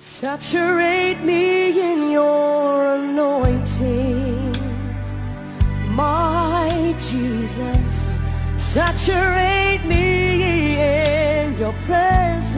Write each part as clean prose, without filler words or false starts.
Saturate me in your anointing, my Jesus. Saturate me in your presence.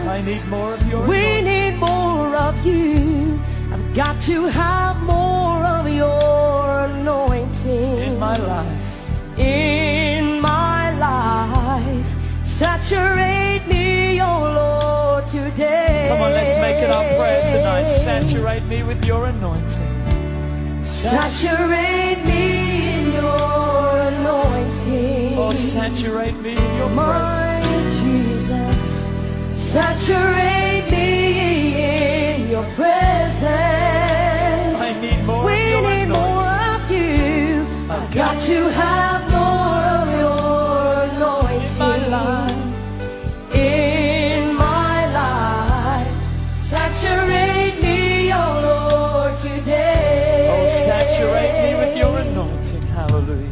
I need more of your We anointing. need more of you. I've got to have more of your anointing In my life. in my life. Saturate me, oh Lord, today. Come on, let's make it our prayer tonight. Saturate me with your anointing. Saturate me in your anointing. Oh, saturate me in your My presence. Jesus, saturate me in your presence. I need more We of your need more anointing. of you. I've got to have more of your anointing In my life. in my life. Saturate me, oh Lord, today. Oh, saturate me with your anointing. Hallelujah.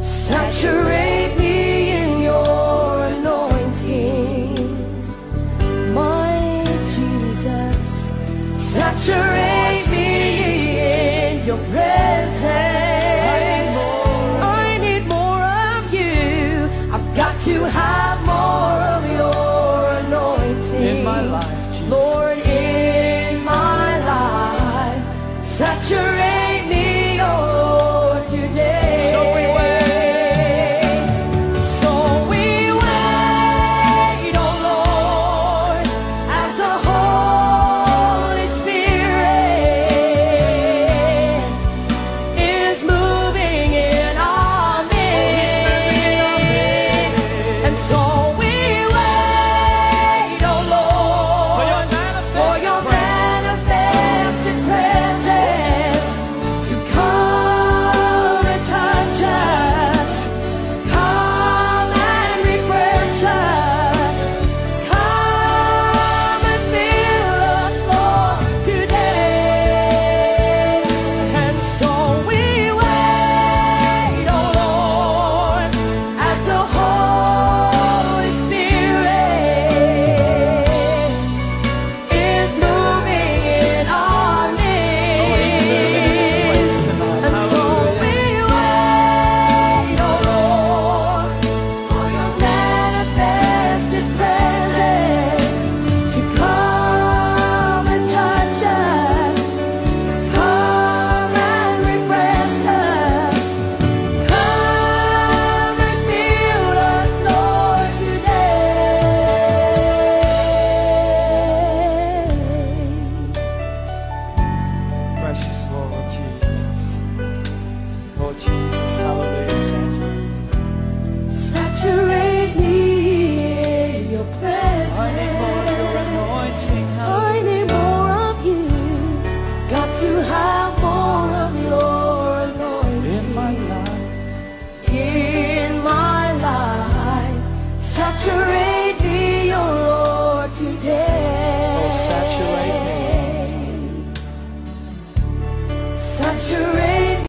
Saturate me in your anointing, my Jesus. Saturate me in your presence. I need more of you. I've got to have more of your anointing In my life, Jesus. Lord, in my life. Saturate me, oh Lord, today. So we wait. So we wait, oh Lord, as the Holy Spirit is moving in our midst. And so we wait, oh Lord, For your for your manifested presence. manifested presence to come and touch us, come and refresh us, come and fill us, Lord, today. And so we wait, oh Lord, as the Holy Spirit is moving in our midst. Oh, he's moving in this place tonight. And so we wait, oh Lord, for your manifested presence to come and touch us, come and refresh us, come and fill us, Lord, today. Precious Lord Jesus. Lord Jesus, hallelujah. Saturate me in your presence. I need more of your anointing. I Hallelujah. need more of you. Got to have more of your anointing In my life. in my life. Saturate